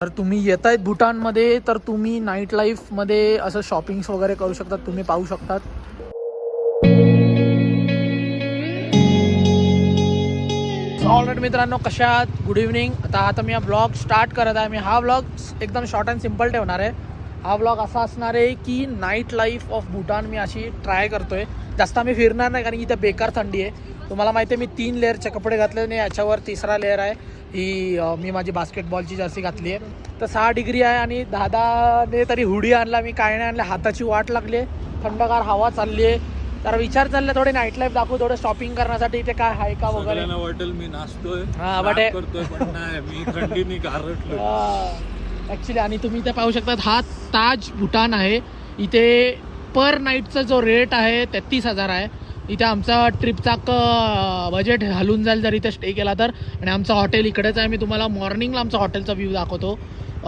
तर तुम्ही येतायत भूटानमध्ये तर तुम्ही नाईट लाईफमध्ये असं शॉपिंग्स वगैरे करू शकतात. तुम्ही पाहू शकतात. ऑलराईट मित्रांनो, कशा आहात? Good evening. आता मी हा ब्लॉग स्टार्ट करत आहे. मी हा ब्लॉग एकदम शॉर्ट अँड सिम्पल ठेवणार आहे. हा ब्लॉग असा असणार आहे की नाईट लाईफ ऑफ भूटान मी अशी ट्राय करतोय. जास्त आम्ही फिरणार नाही कारण की इथं बेकार थंडी आहे. तुम्हाला माहिती आहे मी 3 लेअरचे कपडे घातले आणि याच्यावर 3रा लेअर आहे. ही मी माझी बास्केटबॉलची जर्सी घातली आहे. तर 6 डिग्री आहे आणि दादाने तरी हुडी आणला, मी काय नाही आणलं. हाताची वाट लागली आहे, थंडगार हवा चालली आहे. तर विचार चालला थोडे नाईट लाईफ दाखवू, थोडं शॉपिंग करण्यासाठी. इथे काय आहे का वगैरे वाटेल मी नाचतोय करतोय पण नाही, मी थंडीने गारटलो ॲक्च्युली. आणि तुम्ही इथे पाहू शकता हा ताज भूटान आहे. इथे पर नाईटचा जो रेट आहे 33,000 आहे. इथे आमचा ट्रिपचा बजेट हलून जाईल जर इथे स्टे केला तर. आणि आमचं हॉटेल इकडेच आहे. मी तुम्हाला मॉर्निंगला आमचा हॉटेलचा व्ह्यू दाखवतो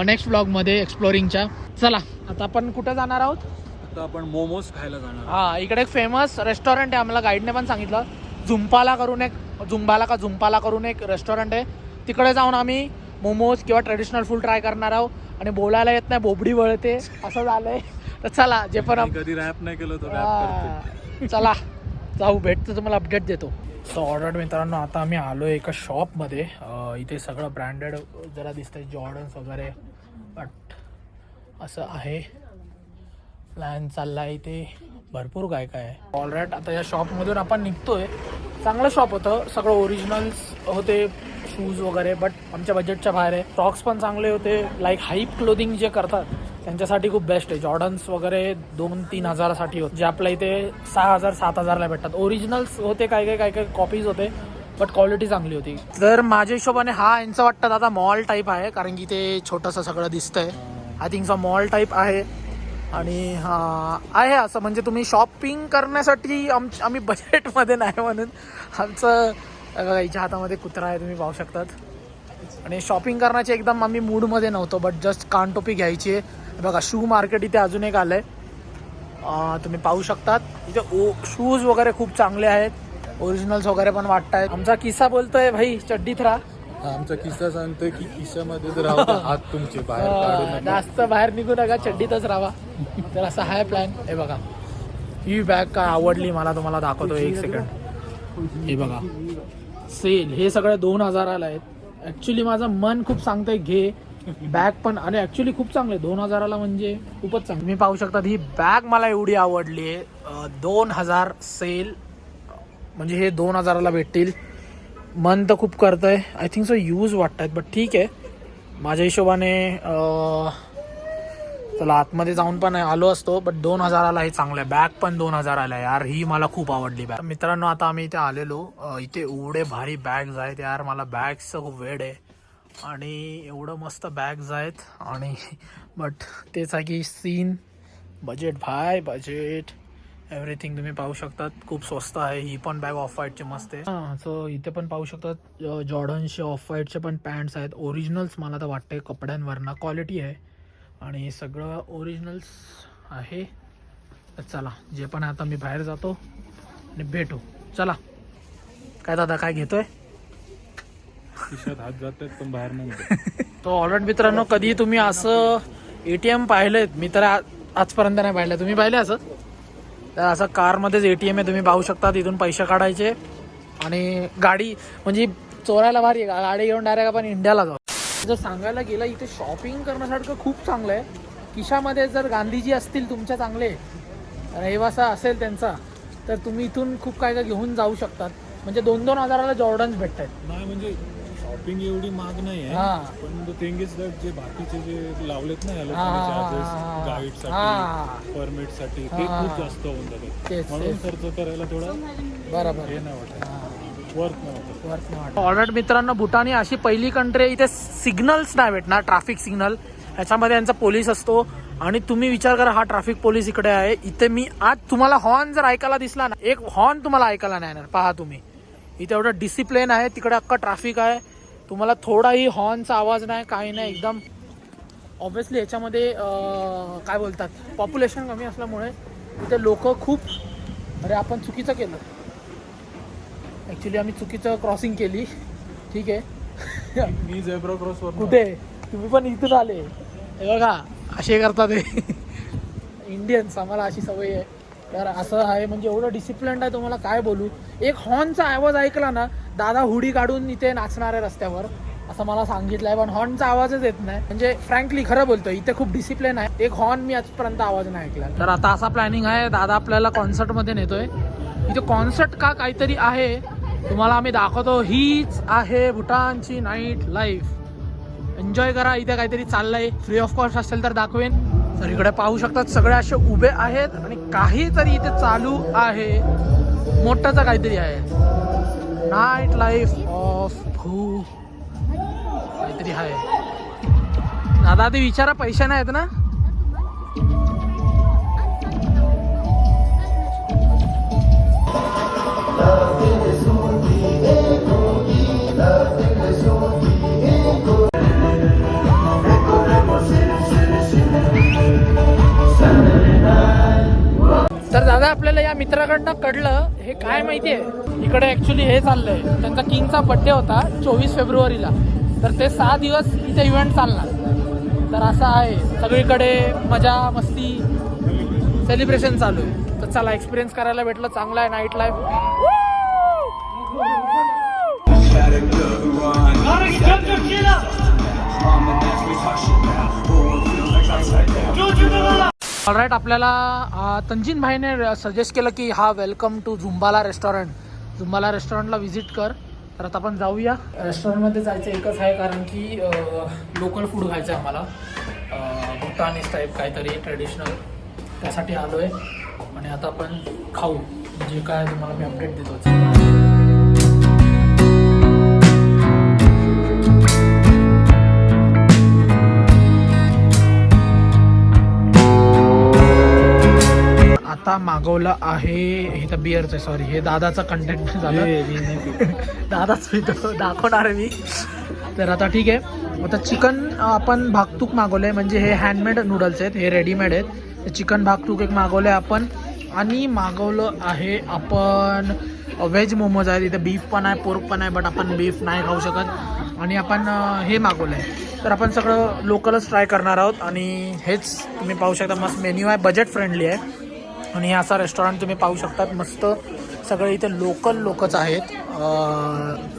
नेक्स्ट ब्लॉगमध्ये एक्सप्लोरिंगच्या. चला आता आपण कुठे जाणार आहोत? आता आपण मोमोज खायला जाणार. हां, इकडे एक फेमस रेस्टॉरंट आहे. आम्हाला गाईडने पण सांगितलं. झुंपाला करून एक रेस्टॉरंट आहे. तिकडे जाऊन आम्ही मोमोज किंवा ट्रेडिशनल फूड ट्राय करणार आहोत. आणि बोलायला येत नाही, बोबडी वळते, असं झालंय. तर चला, जे पण कधी रॅप नाही केलं तो रॅप चला जाऊ, भेटतो, तुम्हाला अपडेट देतो. सो ऑर्डर मित्रांनो, आता आम्ही आलो एका शॉपमध्ये. इथे सगळं ब्रँडेड जरा दिसतंय, जॉर्डन्स वगैरे. बट असं आहे, प्लॅन चालला आहे इथे, भरपूर काय काय आहे. ऑलराईट, आता या शॉपमधून आपण निघतोय. चांगलं शॉप होतं, सगळं ओरिजिनल्स होते, शूज वगैरे. बट आमच्या बजेटच्या बाहेर आहे. स्टॉक्स पण चांगले होते. लाईक हाईप क्लोदिंग जे करतात त्यांच्यासाठी खूप बेस्ट आहे. जॉर्डन्स वगैरे 2-3 हजारासाठी होते, जे आपल्या इथे 6,000-7,000ला भेटतात. ओरिजिनल्स होते, काय कॉपीज होते, बट क्वालिटी चांगली होती. तर माझ्या हिशोबाने हा यांचं वाटतं आता मॉल टाईप आहे, कारण की ते छोटंसं सगळं दिसतंय. आय थिंक मॉल टाईप आहे. आणि आहे असं, म्हणजे तुम्ही शॉपिंग करण्यासाठी आम्ही बजेटमध्ये नाही म्हणून आमचं याच्या हातामध्ये कुत्रा आहे, तुम्ही पाहू शकतात. आणि शॉपिंग करण्याची एकदम आम्ही मूडमध्ये नव्हतो, बट जस्ट कानटोपी घ्यायची आहे. बघा, शू मार्केट इथे अजून एक आलं आहे, तुम्ही पाहू शकतात. इथे शूज वगैरे खूप चांगले आहेत, ओरिजिनल्स वगैरे पण वाटत आहेत. आमचा किस्सा बोलतोय, भाई चड्डीत राहा. आमचा किस्सा सांगतोय की खिशामध्ये राहू हात तुमचे बाहेर काढू नका. जास्त बाहेर निघू नका, चड्डीतच राहा. तर असा आहे प्लॅन. हे बघा, ही बॅग काय आवडली मला, तुम्हाला दाखवतो, एक सेकंड. हे बघा, सेल, हे सगळे 2,000ला आहेत. ॲक्च्युली माझं मन खूप सांगतंय घे बॅग पण, आणि ॲक्च्युली खूप चांगले 2,000ला, म्हणजे खूपच चांगली. तुम्ही पाहू शकता ही बॅग मला एवढी आवडली आहे. 2,000 सेल, म्हणजे हे 2,000ला भेटतील. मन तर खूप करतंय. आय थिंक सो यूज वाटत आहेत, बट ठीक आहे माझ्या हिशोबाने. चला आतमध्ये जाऊन पण आलो असतो, बट 2,000ला हे चांगलं आहे. बॅग पण 2,000ला आहे यार, ही मला खूप आवडली बॅग. मित्रांनो, आता आम्ही इथे आलेलो, इथे एवढे भारी बॅग्स आहेत यार, मला बॅग्सचं खूप वेड आहे. आणि एवढं मस्त बॅग्स आहेत. आणि बट तेच आहे की सीन, बजेट बजेट एव्हरीथिंग. तुम्ही पाहू शकतात खूप स्वस्त आहे. ही पण बॅग ऑफ व्हाईटची मस्त आहे. हां, सो इथे पण पाहू शकतात जॉर्डनचे ऑफ व्हाईटचे पण पॅन्ट्स आहेत. ओरिजिनल्स मला तर वाटते कपड्यांवरनं क्वालिटी आहे, आणि हे सगळं ओरिजिनल्स आहे. तर चला, जे पण आहे आता मी बाहेर जातो आणि भेटू. चला, काय दादा काय घेतोय? खिशात हात जातात पण बाहेर नाही. तो ऑलरेडी मित्रांनो, कधी तुम्ही असं ATM पाहिलेत? मी तर आजपर्यंत नाही पाहिलं. तुम्ही पाहिले असं? तर असं कारमध्येच ATM आहे, तुम्ही पाहू शकता. तिथून पैसे काढायचे आणि गाडी, म्हणजे चोरायला भारी आहे. गाडी घेऊन डायरेक्ट आपण इंडियाला जाऊ. जर सांगायला गेलं, इथे शॉपिंग करण्यासारखं खूप चांगलं आहे. खिशामध्ये जर गांधीजी असतील तुमच्या, चांगले रहिवासा असेल त्यांचा, तर तुम्ही इथून खूप काय घेऊन जाऊ शकतात. म्हणजे 2-2 हजाराला जॉर्डन्स भेटत आहेत. नाही, म्हणजे शॉपिंग एवढी महाग नाही आहे. पण द थिंग इज दॅट जे बाकीचे जे लावलेत ना गाईडसाठी, परमिटसाठी, ते खूप जास्त होऊन जातात. म्हणून खर्च करायला थोडा बरोबर हे नाही वाटत, वर्थ नाही वाटत. ऑलरेडी मित्रांनो, भूटान ही अशी पहिली कंट्री आहे, इथे सिग्नल्स नाही भेटणार, ट्रॅफिक सिग्नल. ह्याच्यामध्ये यांचा पोलीस असतो. आणि तुम्ही विचार करा, हा ट्रॅफिक पोलीस इकडे आहे. इथे मी आज तुम्हाला हॉर्न जर ऐकायला दिसला ना, एक हॉर्न तुम्हाला ऐकायला नाही येणार. पहा तुम्ही, इथे एवढं डिसिप्लिन आहे. तिकडे अख्खा ट्रॅफिक आहे, तुम्हाला थोडाही हॉर्नचा आवाज नाही, काही नाही, एकदम. ऑब्व्हियसली ह्याच्यामध्ये काय बोलतात, पॉप्युलेशन कमी असल्यामुळे इथे लोक खूप. अरे आपण चुकीचं केलं, ॲक्च्युली आम्ही चुकीचं क्रॉसिंग केली. ठीक आहे, मी झेब्रा क्रॉसवर कुठे तुम्ही पण इथून आले हे बघा असे करतात हे इंडियन्स, आम्हाला अशी सवय आहे. तर असं आहे म्हणजे एवढं डिसिप्लिन्ड आहे तुम्हाला काय बोलू. एक हॉर्नचा आवाज ऐकला ना दादा हुडी काढून इथे नाचणार आहे रस्त्यावर असं मला सांगितलं आहे, पण हॉर्नचा आवाजच येत नाही. म्हणजे फ्रँकली खरं बोलतो इथे खूप डिसिप्लिन आहे. एक हॉर्न मी आजपर्यंत आवाज नाही ऐकला. तर आता असा प्लॅनिंग आहे, दादा आपल्याला कॉन्सर्टमध्ये नेतोय. इथे कॉन्सर्ट का काहीतरी आहे तुम्हाला आम्ही दाखवतो. हीच आहे भूटानची नाईट लाईफ. एन्जॉय करा. इथे काहीतरी चाललंय, फ्री ऑफ कॉस्ट असेल तर दाखवेन. तर इकडे पाहू शकतात सगळे असे उभे आहेत आणि काहीतरी इथे चालू आहे, मोठाचा काहीतरी आहे. नाईट लाईफ ऑफ भू काहीतरी आहे. दादा ते विचारा पैसे नाही आहेत ना. तर दादा आपल्याला या मित्राकडनं कळलं हे काय माहितीये, इकडे ऍक्च्युली हे चाललंय, त्यांचा किंगचा बर्थडे होता 24 फेब्रुवारीला. तर ते 6 दिवस इथे इव्हेंट चालणार. तर असं आहे, सगळीकडे मजा मस्ती सेलिब्रेशन चालू आहे. तर चला एक्सपिरियन्स करायला भेटलं, चांगला आहे नाईट लाईफ. ऑलराईट, आपल्याला तंजीन भाईने सजेस्ट केलं की हा वेलकम टू झुंबाला रेस्टॉरंट, झुंबाला रेस्टॉरंटला व्हिजिट कर. तर आता आपण जाऊया. रेस्टॉरंटमध्ये जायचं एकच आहे कारण की लोकल फूड खायचं आहे आम्हाला, भूटानीज टाईप काहीतरी ट्रेडिशनल, त्यासाठी आलो आहे. आणि आता आपण खाऊ, जे काय तुम्हाला मी अपडेट देतो. आता मागवलं आहे हे तर बिअरचं आहे, सॉरी हे दादाचा कंटेंट झालं, दादाच पितो दाखवणार आहे मी. तर आता ठीक आहे. आता चिकन आपण भागतूक मागवलं आहे, म्हणजे हे हँडमेड नूडल्स आहेत, हे रेडीमेड आहेत. चिकन भागतूक एक मागवलं आहे आपण. आणि मागवलं आहे आपण व्हेज मोमोज आहेत. इथे बीफ पण आहे, पोर्क पण आहे, बट आपण बीफ नाही खाऊ शकत. आणि आपण हे मागवलं आहे. तर आपण सगळं लोकलच ट्राय करणार आहोत. आणि हेच तुम्ही पाहू शकता, मस्त मेन्यू आहे, बजेट फ्रेंडली आहे. आणि हे असा रेस्टॉरंट तुम्ही पाहू शकतात, मस्त सगळे इथे लोकल लोकच आहेत.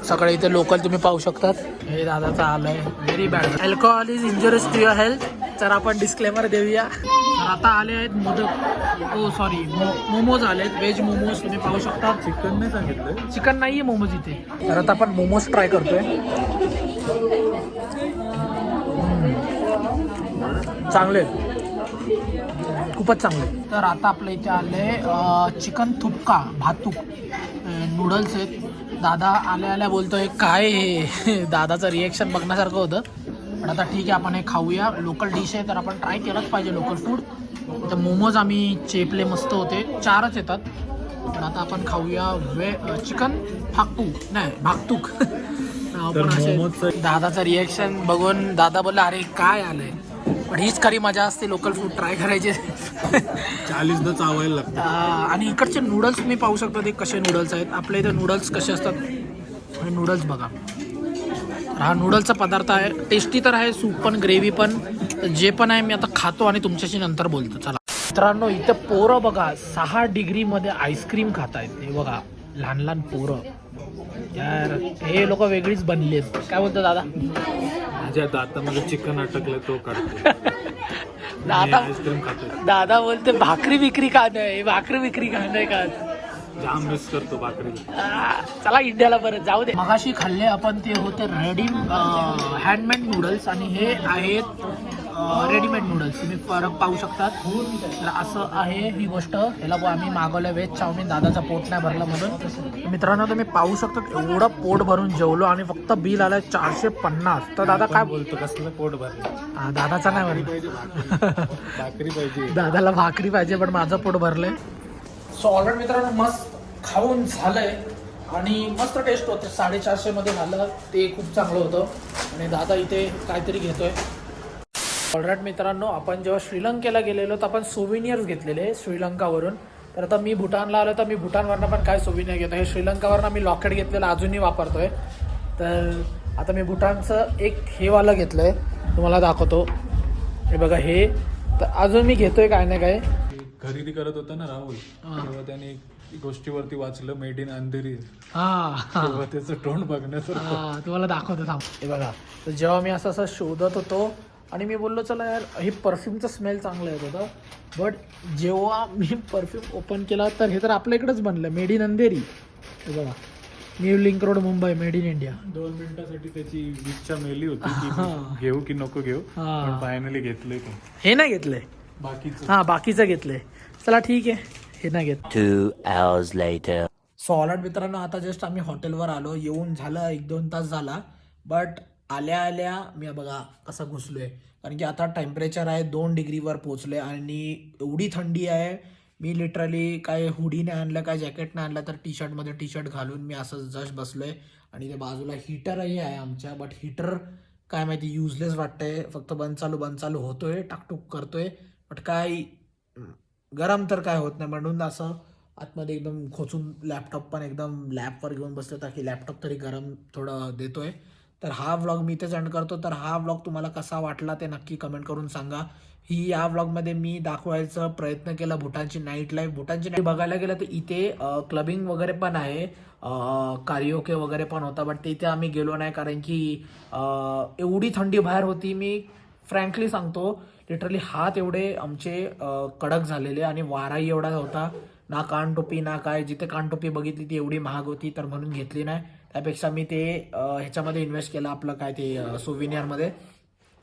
सगळे इथे लोकल तुम्ही पाहू शकतात. हे दादाचं आलं आहे, very bad, alcohol is injurious to your health. तर आपण डिस्क्लेमर देऊया. तर आता आले आहेत मोदक, ओ सॉरी मोमोज आले आहेत, व्हेज मोमोज तुम्ही पाहू शकता. चिकन नाही सांगितलं, चिकन नाही आहे मोमोज इथे. तर आता आपण मोमोज ट्राय करतोय. चांगले, खूपच चांगले. तर आता आपल्या इथे आले चिकन थुपका भातूक नूडल्स आहेत. दादा आल्या आल्या बोलतोय काय हे, दादाचं रिएक्शन बघण्यासारखं होतं. पण आता ठीक आहे, आपण हे खाऊया. लोकल डिश आहे तर आपण ट्राय केलंच पाहिजे लोकल फूड. तर मोमोज आम्ही चेपले, मस्त होते, 4च येतात. पण आता आपण खाऊया चिकन भागतूक. आपण असे दादाचं रिएक्शन बघून दादा बोलला अरे काय आलंय. पण हीच खरी मजा असते लोकल फूड ट्राय करायचे. 40दा चावायला लागतं. आणि इकडचे नूडल्स तुम्ही पाहू शकता ते कसे नूडल्स आहेत. आपल्या इथे नूडल्स कसे असतात, आणि नूडल्स बघा. हा नूडल्सचा पदार्थ आहे, टेस्टी तर आहे, सूप पण ग्रेव्ही पण, जे पण आहे मी आता खातो आणि तुमच्याशी नंतर बोलतो. चला मित्रांनो, इथं पोरं बघा 6 डिग्रीमध्ये आईस्क्रीम खातायत. हे बघा लहान लहान पोरं, यार हे लोक वेगळीच बनली आहेत. काय बोलतो दादा? माझ्या दातामध्ये चिकन अटकलं तो काढतो. दादा आईस्क्रीम खातो. दादा बोलते भाकरी विक्री का नाही, भाकरी विक्री का नाही का. जाम मिस करतो भाकरी. चला इंडियाला परत जाऊ दे. मगाशी खाल्ले आपण ते होते रेडी हँडमेड नूडल्स, आणि हे आहेत रेडीमेड नूडल्स. तुम्ही फरक पाहू शकतात. तर असं आहे ही गोष्ट. ह्याला आम्ही मागवलं व्हेज चाऊमिन, दादाचा पोट नाही भरला म्हणून. मित्रांनो तुम्ही पाहू शकतात एवढं पोट भरून जेवलो आणि फक्त बिल आलं 450. तर दादा काय बोलतो, कसलं पोट भरलं? दादाचा नाही भरला, भाकरी पाहिजे. दादाला भाकरी पाहिजे, पण माझं पोट भरलंय. सो ऑलरेडी मित्रांनो मस्त खाऊन झालंय आणि मस्त टेस्ट होते. 450 मध्ये झालं, ते खूप चांगलं होतं. आणि दादा इथे काहीतरी घेतोय. ऑलराईट मित्रांनो, आपण जेव्हा श्रीलंकेला गेलेलो तर आपण सोविनियर्स घेतलेले श्रीलंकावरून. तर आता मी भूटानला आलो तर मी भूटानवरनं पण काय सोविनियर घेतो. हे श्रीलंकावरनं मी लॉकेट घेतलेलं अजूनही वापरतोय. तर आता मी भूटानचं एक हे वाला घेतलंय, तुम्हाला दाखवतो. हे बघा, हे तर अजून मी घेतोय काय ना काय. खरेदी करत होता ना राहुल, तेव्हा त्याने गोष्टीवरती वाचलं मेड इन अंधेरी. तेव्हा त्याचं तोंड बघण्यासारखं. तुम्हाला दाखवतो थांब. हे बघा, तर जेव्हा मी असं शोधत होतो आणि मी बोललो चला यार हे परफ्यूमचं स्मेल चांगलं येत होतं, बट जेव्हा मी परफ्यूम ओपन केला तर हे तर आपल्या इकडेच बनलं, मेड इन अंधेरी. हे बघा, new link road Mumbai, made in India. 2 मिनिटासाठी त्याची इच्छा मेली होती की घेऊ की नको घेऊ, पण फायनली घेतलंय ते. हे नाही घेतलंय, बाकीचं बाकीचं घेतलंय. चला ठीक आहे, हे नाही घेत. 2 hours later. सो ऑलराईट मित्रांनो, आता जस्ट आम्ही हॉटेलवर आलो. येऊन झालं 1-2 तास झाला, बट आल्या आल्या मी बघा कसं घुसलोय. कारण की आता टेम्परेचर आहे 2 डिग्रीवर पोचले आणि एवढी थंडी आहे. मी लिटरली काय हुडी नाही आणलं, काय जॅकेट नाही आणलं, तर टी शर्ट घालून मी असं जस्ट बसलोय. आणि ते बाजूला हीटरही आहे आमच्या, बट हीटर काय माहिती युजलेस वाटतंय. फक्त बंद चालू होतोय, टाकटूक करतोय, बट काय गरम तर काय होत नाही. म्हणून असं आतमध्ये एकदम खोचून लॅपटॉप पण एकदम लॅपवर घेऊन बसलो, ताकी लॅपटॉप तरी गरम थोडं देतोय. तर हा व्लॉग मी इथेच एंड करतो. तर हा व्लॉग तुम्हाला कसा वाटला ते नक्की कमेंट करून सांगा. या व्लॉगमध्ये मी दाखवायचा प्रयत्न केला भूटानची नाईट लाईफ. भूटानची नाईट बघायला गेलं तर इथे क्लबिंग वगैरे पण आहे, कारिओके वगैरे पण होता, बट तिथे आम्ही गेलो नाही कारण की एवढी थंडी बाहेर होती. मी फ्रँकली सांगतो, लिटरली हात एवढे आमचे कडक झालेले आणि वाराही एवढा होता. ना कानटोपी ना काय, जिथे कानटोपी बघितली ती एवढी महाग होती, तर म्हणून घेतली नाही. त्यापेक्षा मी ते ह्याच्यामध्ये इन्व्हेस्ट केलं, आपलं काय ते सोविनियरमध्ये.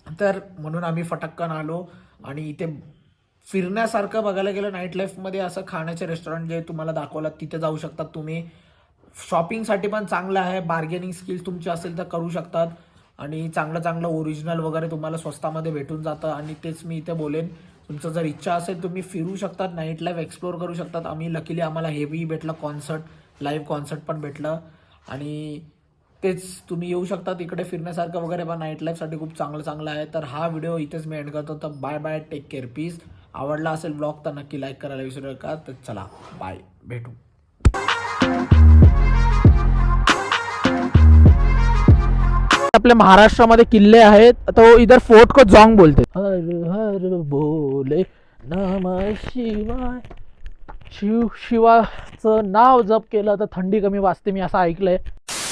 तर म्हणून आम्ही फटक्कन आलो. आणि इथे फिरण्यासारखं बघायला गेलं नाईट लाईफमध्ये असं खाण्याचे रेस्टॉरंट जे तुम्हाला दाखवलं तिथे जाऊ शकतात तुम्ही. शॉपिंगसाठी पण चांगलं आहे, बार्गेनिंग स्किल्स तुमची असेल तर करू शकतात. आणि चांगलं ओरिजिनल वगैरे तुम्हाला स्वस्तामध्ये भेटून जातं. आणि तेच मी इथे बोलेन, तुमचं जर इच्छा असेल तुम्ही फिरू शकतात, नाईट लाईफ एक्सप्लोअर करू शकतात. लकीली आम्हाला हेवी भेटलं, लाईव्ह कॉन्सर्ट पण भेटलं. आणि तेच तुम्ही येऊ शकतात इकडे फिरण्यासारखं वगैरे, पण नाईट लाईफसाठी खूप चांगलं आहे. तर हा व्हिडिओ इथेच मी एंड करतो. तर बाय, टेक केअर, पीस. आवडला असेल ब्लॉग तर नक्की लाईक करायला विसरू नका. तर चला बाय, भेटू. आपल्या महाराष्ट्रामध्ये किल्ले आहेत, तो इधर फोर्ट को जोंग बोलते. हर हर बोले नमः शिवाय. शिवाचं नाव जप केलं तर थंडी कमी वाजते, मी असं ऐकलंय.